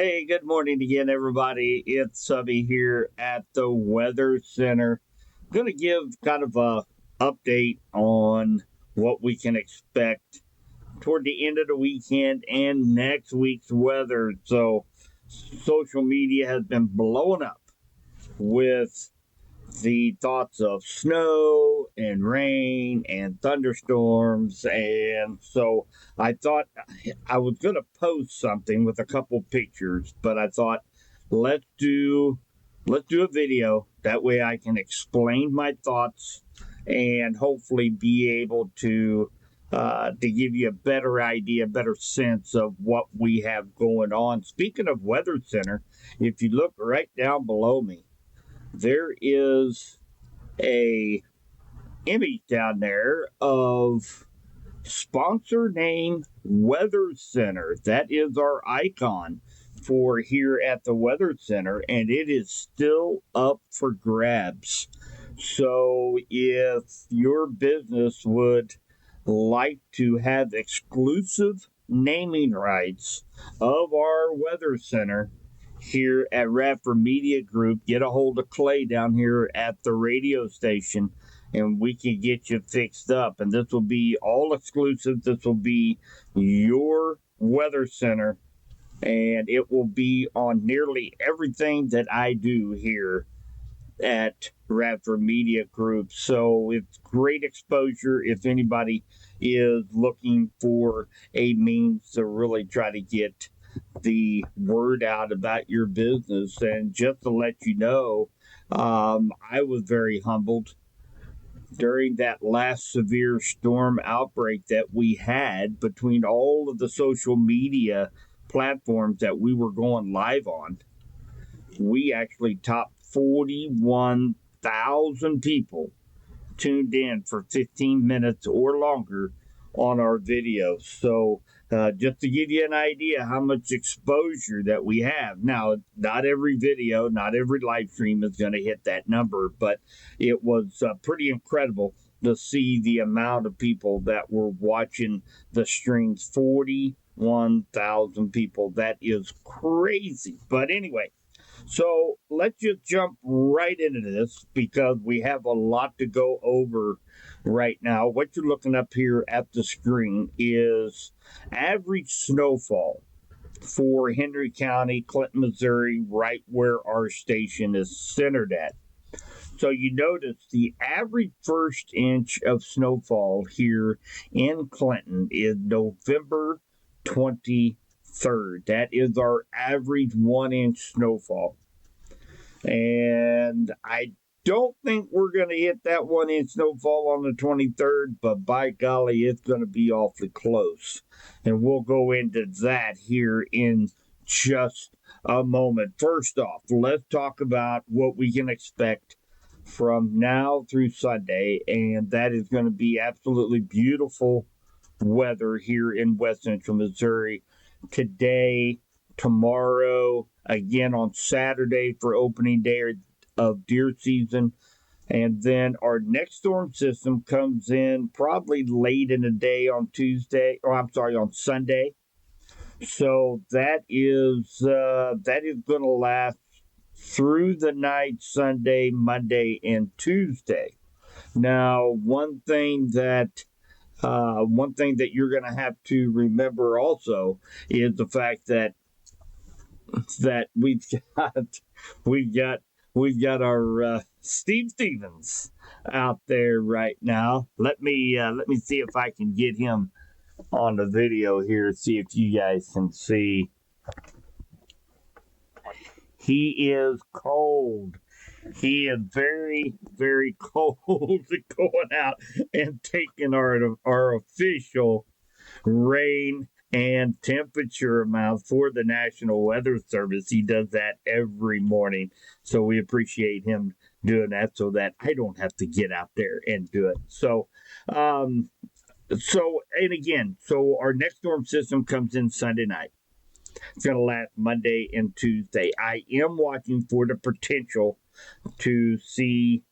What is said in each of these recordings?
Hey, good morning again, everybody. It's Subby here at the Weather Center. I'm going to give kind of a update on what we can expect toward the end of the weekend and next week's weather. So, social media has been blowing up with the thoughts of snow and rain and thunderstorms. And so I thought I was going to post something with a couple pictures, but I thought let's do let's do a video. That way I can explain my thoughts and hopefully be able to give you a better idea, better sense of what we have going on. Speaking of Weather Center, if you look right down below me, there is a image down there of sponsor name Weather Center. That is our icon for here at the Weather Center, and it is still up for grabs. So if your business would like to have exclusive naming rights of our Weather Center here at Radford Media Group, get a hold of Clay down here at the radio station and we can get you fixed up. And this will be all exclusive. This will be your Weather Center, and it will be on nearly everything that I do here at Radford Media Group. So it's great exposure if anybody is looking for a means to really try to get the word out about your business. And just to let you know, I was very humbled during that last severe storm outbreak that we had between all of the social media platforms that we were going live on. We actually topped 41,000 people tuned in for 15 minutes or longer on our videos. So, just to give you an idea how much exposure that we have. Now, not every video, not every live stream is going to hit that number, but it was pretty incredible to see the amount of people that were watching the streams. 41,000 people. That is crazy. But anyway, so let's just jump right into this because we have a lot to go over right now. What you're looking up here at the screen is average snowfall for Henry County, Clinton, Missouri, right where our station is centered at. So you notice the average first inch of snowfall here in Clinton is November 23rd. That is our average 1 inch snowfall. And I don't think we're going to hit that 1 inch snowfall on the 23rd, but by golly, it's going to be awfully close. And we'll go into that here in just a moment. First off, let's talk about what we can expect from now through Sunday, and that is going to be absolutely beautiful weather here in West Central Missouri today, tomorrow, again on Saturday for opening day of deer season. And then our next storm system comes in probably late in the day on on Sunday. So that is going to last through the night, Sunday, Monday, and Tuesday. Now, one thing that you're going to have to remember also is the fact that we've got our Steve Stevens out there right now. Let me see if I can get him on the video here. See if you guys can see. He is cold. He is very, very cold going out and taking our official rain and temperature amount for the National Weather Service. He does that every morning. So we appreciate him doing that so that I don't have to get out there and do it. So and again, so our next storm system comes in Sunday night. It's going to last Monday and Tuesday. I am watching for the potential to see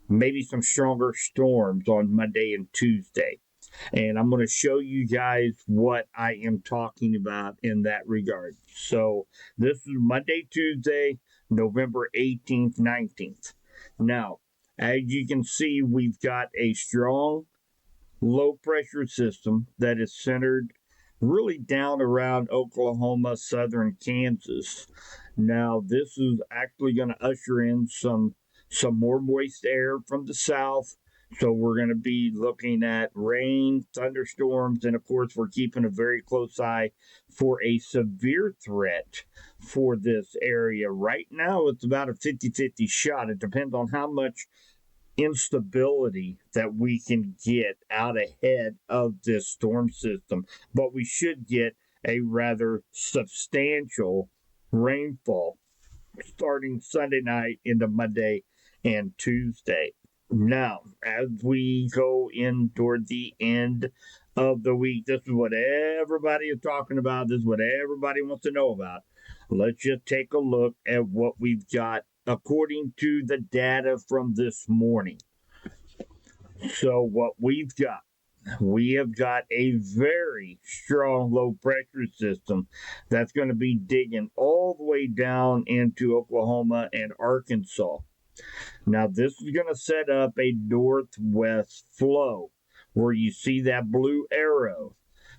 maybe some stronger storms on Monday and Tuesday. And I'm going to show you guys what I am talking about in that regard. So this is Monday, Tuesday, November 18th, 19th. Now, as you can see, we've got a strong low pressure system that is centered really down around Oklahoma, southern Kansas. Now, this is actually going to usher in some more moist air from the south. So we're going to be looking at rain, thunderstorms, and of course, we're keeping a very close eye for a severe threat for this area. Right now, it's about a 50-50 shot. It depends on how much instability that we can get out ahead of this storm system, but we should get a rather substantial rainfall starting Sunday night into Monday and Tuesday. Now, as we go in toward the end of the week, this is what everybody is talking about. This is what everybody wants to know about. Let's just take a look at what we've got according to the data from this morning. So, what we have got a very strong low pressure system that's going to be digging all the way down into Oklahoma and Arkansas. Now, this is going to set up a northwest flow where you see that blue arrow.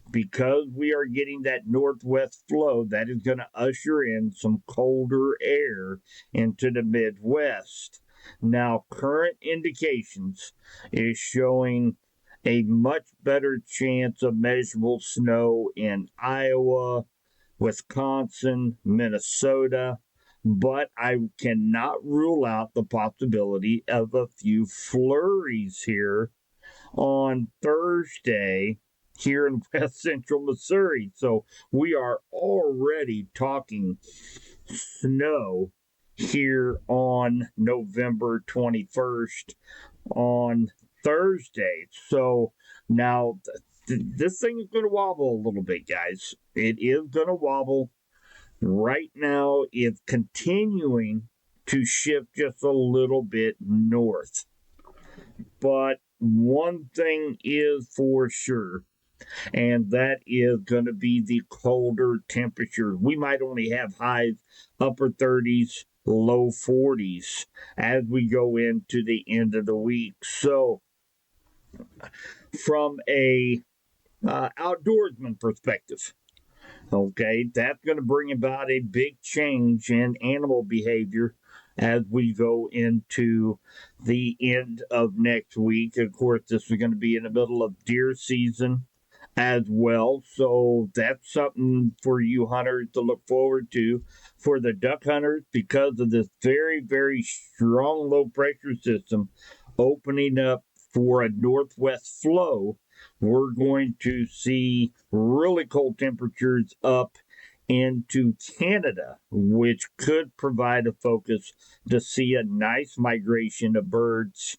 Because we are getting that northwest flow, that is going to usher in some colder air into the Midwest. Now, current indications is showing a much better chance of measurable snow in Iowa, Wisconsin, Minnesota, but I cannot rule out the possibility of a few flurries here on Thursday here in West Central Missouri. So we are already talking snow here on November 21st on Thursday. So now this thing is going to wobble a little bit, guys. It is going to wobble. Right now, it's continuing to shift just a little bit north. But one thing is for sure, and that is going to be the colder temperatures. We might only have highs upper 30s, low 40s as we go into the end of the week. So, from a outdoorsman perspective, okay, that's going to bring about a big change in animal behavior as we go into the end of next week. Of course, this is going to be in the middle of deer season as well. So that's something for you hunters to look forward to. For the duck hunters, because of this very, very strong low pressure system opening up for a northwest flow, we're going to see really cold temperatures up into Canada, which could provide a focus to see a nice migration of birds,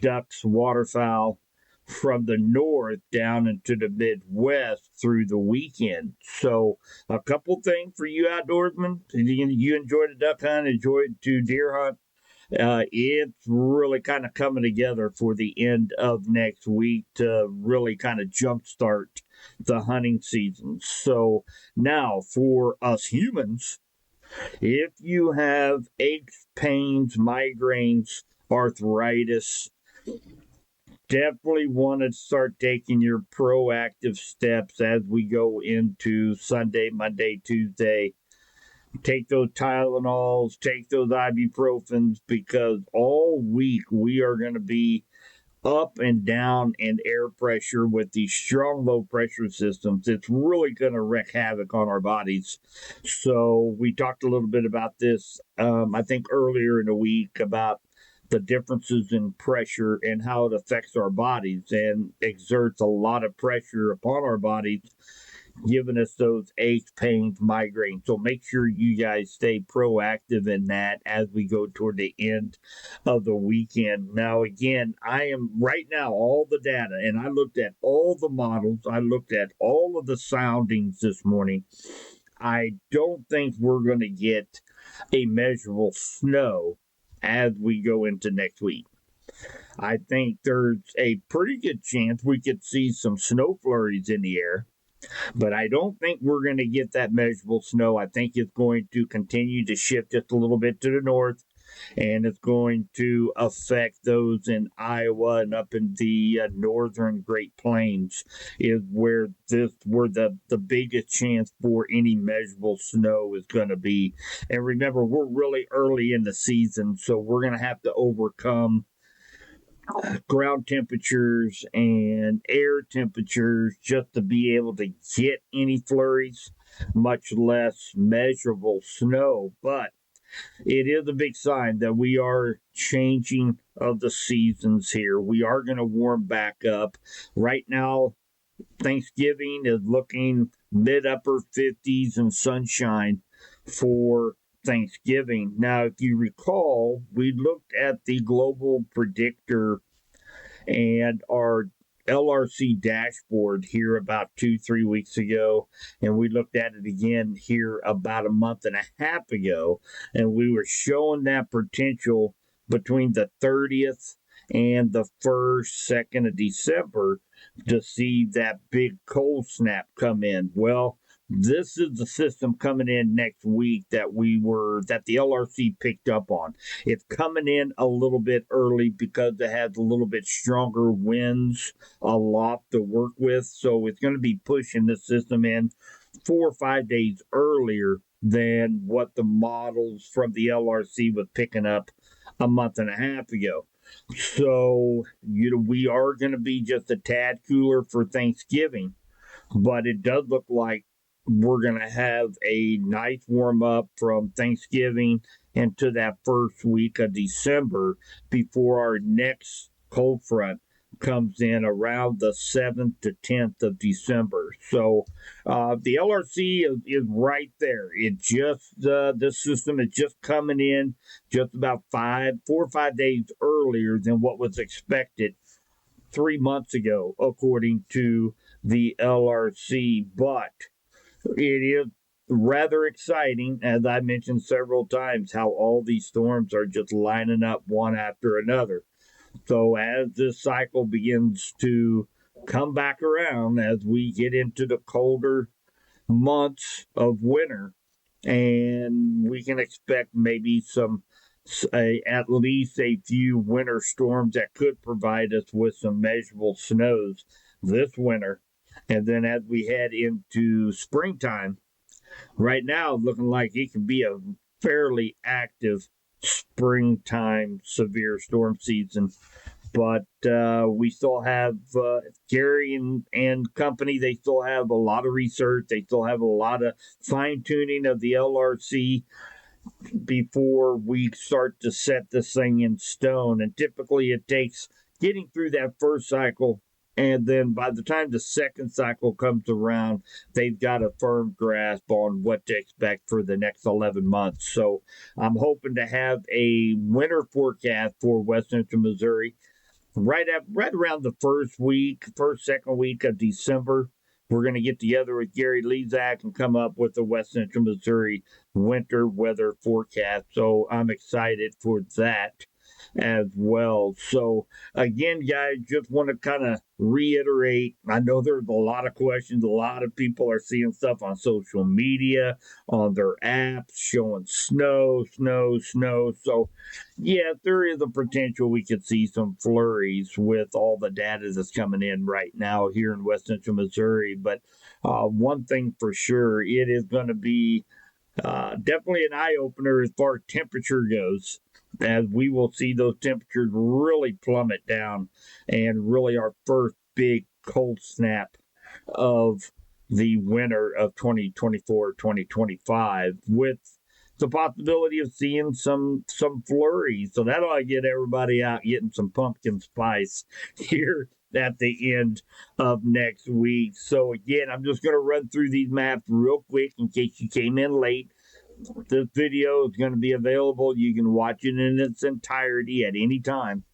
ducks, waterfowl from the north down into the Midwest through the weekend. So, a couple things for you outdoorsmen. You enjoy the duck hunt, enjoy to deer hunt. It's really kind of coming together for the end of next week to really kind of jumpstart the hunting season. So now for us humans, if you have aches, pains, migraines, arthritis, definitely want to start taking your proactive steps as we go into Sunday, Monday, Tuesday. Take those Tylenols, take those ibuprofens, because all week we are going to be up and down in air pressure with these strong low pressure systems. It's really going to wreak havoc on our bodies. So we talked a little bit about this, I think earlier in the week, about the differences in pressure and how it affects our bodies and exerts a lot of pressure upon our bodies, giving us those aches, pains, migraines. So make sure you guys stay proactive in that as we go toward the end of the weekend. Now, again, I am right now all the data, and I looked at all the models, I looked at all of the soundings this morning. I don't think we're going to get a measurable snow as we go into next week. I think there's a pretty good chance we could see some snow flurries in the air, but I don't think we're going to get that measurable snow. I think it's going to continue to shift just a little bit to the north, and it's going to affect those in Iowa and up in the northern Great Plains is where the biggest chance for any measurable snow is going to be. And remember, we're really early in the season, so we're going to have to overcome ground temperatures and air temperatures just to be able to get any flurries, much less measurable snow. But it is a big sign that we are changing of the seasons here. We are going to warm back up. Right now, Thanksgiving is looking mid upper 50s and sunshine for Thanksgiving. Now, if you recall, we looked at the global predictor and our LRC dashboard here about 2-3 weeks ago, and we looked at it again here about a month and a half ago, and we were showing that potential between the 30th and the 1st, 2nd of December to see that big cold snap come in. Well, this is the system coming in next week that the LRC picked up on. It's coming in a little bit early because it has a little bit stronger winds aloft to work with. So it's going to be pushing the system in 4 or 5 days earlier than what the models from the LRC was picking up a month and a half ago. So, we are going to be just a tad cooler for Thanksgiving, but it does look like we're going to have a nice warm up from Thanksgiving into that first week of December before our next cold front comes in around the 7th to 10th of December. So the LRC is right there. It just, this system is just coming in just about 4 or 5 days earlier than what was expected 3 months ago, according to the LRC. But it is rather exciting, as I mentioned several times, how all these storms are just lining up one after another. So as this cycle begins to come back around, as we get into the colder months of winter, and we can expect maybe at least a few winter storms that could provide us with some measurable snows this winter. And then as we head into springtime, right now looking like it can be a fairly active springtime severe storm season. But we still have Gary and company. They still have a lot of research. They still have a lot of fine tuning of the LRC before we start to set this thing in stone. And typically it takes getting through that first cycle. And then by the time the second cycle comes around, they've got a firm grasp on what to expect for the next 11 months. So I'm hoping to have a winter forecast for West Central Missouri right around the second week of December. We're going to get together with Gary Lezak and come up with the West Central Missouri winter weather forecast. So I'm excited for that as well. So again, guys, just want to kind of reiterate. I know there's a lot of questions. A lot of people are seeing stuff on social media, on their apps, showing snow. So yeah, there is a potential we could see some flurries with all the data that's coming in right now here in West Central Missouri. But one thing for sure, it is going to be definitely an eye opener as far as temperature goes, as we will see those temperatures really plummet down, and really our first big cold snap of the winter of 2024-2025 with the possibility of seeing some flurries. So that'll get everybody out getting some pumpkin spice here at the end of next week. So again, I'm just going to run through these maps real quick in case you came in late. This video is going to be available. You can watch it in its entirety at any time.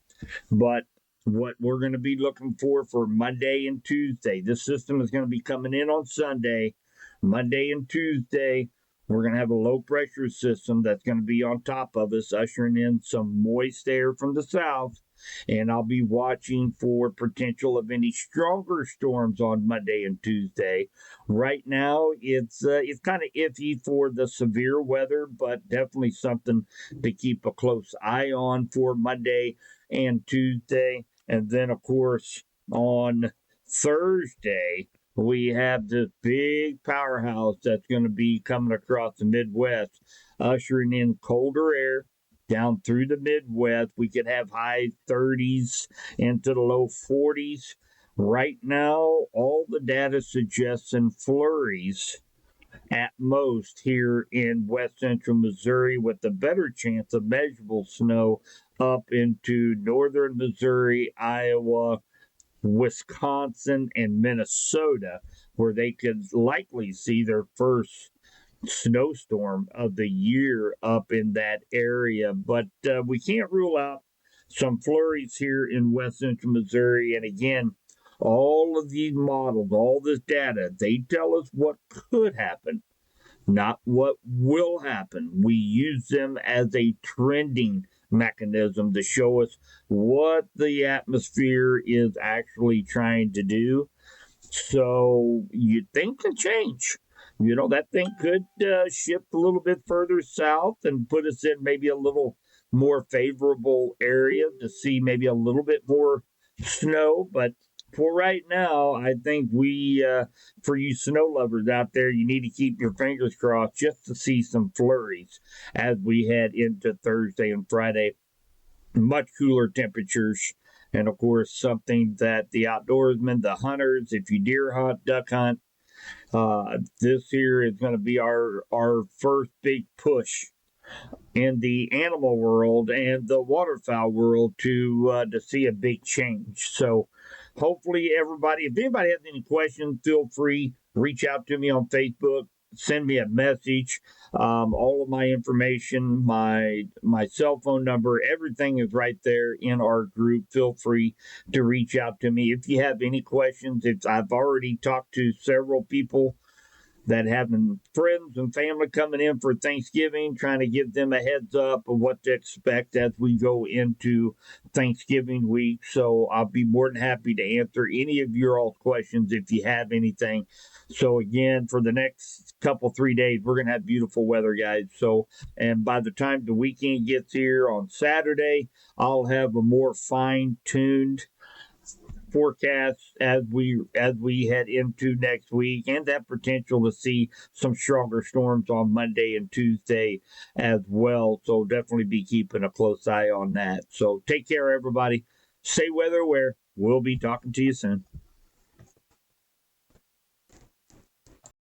But what we're going to be looking for Monday and Tuesday, this system is going to be coming in on Sunday. Monday and Tuesday, we're going to have a low pressure system that's going to be on top of us, ushering in some moist air from the south. and I'll be watching for potential of any stronger storms on Monday and Tuesday. Right now, it's kind of iffy for the severe weather, but definitely something to keep a close eye on for Monday and Tuesday. And then, of course, on Thursday, we have this big powerhouse that's going to be coming across the Midwest, ushering in colder air down through the Midwest. We could have high 30s into the low 40s. Right now, all the data suggests some flurries at most here in west central Missouri, with a better chance of measurable snow up into northern Missouri, Iowa, Wisconsin, and Minnesota, where they could likely see their first snowstorm of the year up in that area. But we can't rule out some flurries here in west central Missouri. And again, all of these models, all this data, they tell us what could happen, not what will happen. We use them as a trending mechanism to show us what the atmosphere is actually trying to do. So you think could change. That thing could shift a little bit further south and put us in maybe a little more favorable area to see maybe a little bit more snow. But for right now, I think for you snow lovers out there, you need to keep your fingers crossed just to see some flurries as we head into Thursday and Friday. Much cooler temperatures, and of course, something that the outdoorsmen, the hunters, if you deer hunt, duck hunt, this here is going to be our first big push in the animal world and the waterfowl world to see a big change. So hopefully everybody, if anybody has any questions, feel free, reach out to me on Facebook, send me a message. All of my information, my cell phone number, everything is right there in our group. Feel free to reach out to me if you have any questions. I've already talked to several people that having friends and family coming in for Thanksgiving, trying to give them a heads up of what to expect as we go into Thanksgiving week. So I'll be more than happy to answer any of your all questions if you have anything. So again, for the next couple 3 days, we're gonna have beautiful weather, guys. So, and by the time the weekend gets here on Saturday, I'll have a more fine-tuned forecast as we head into next week, and that potential to see some stronger storms on Monday and Tuesday as well. So definitely be keeping a close eye on that. So take care, everybody. Stay weather aware. We'll be talking to you soon.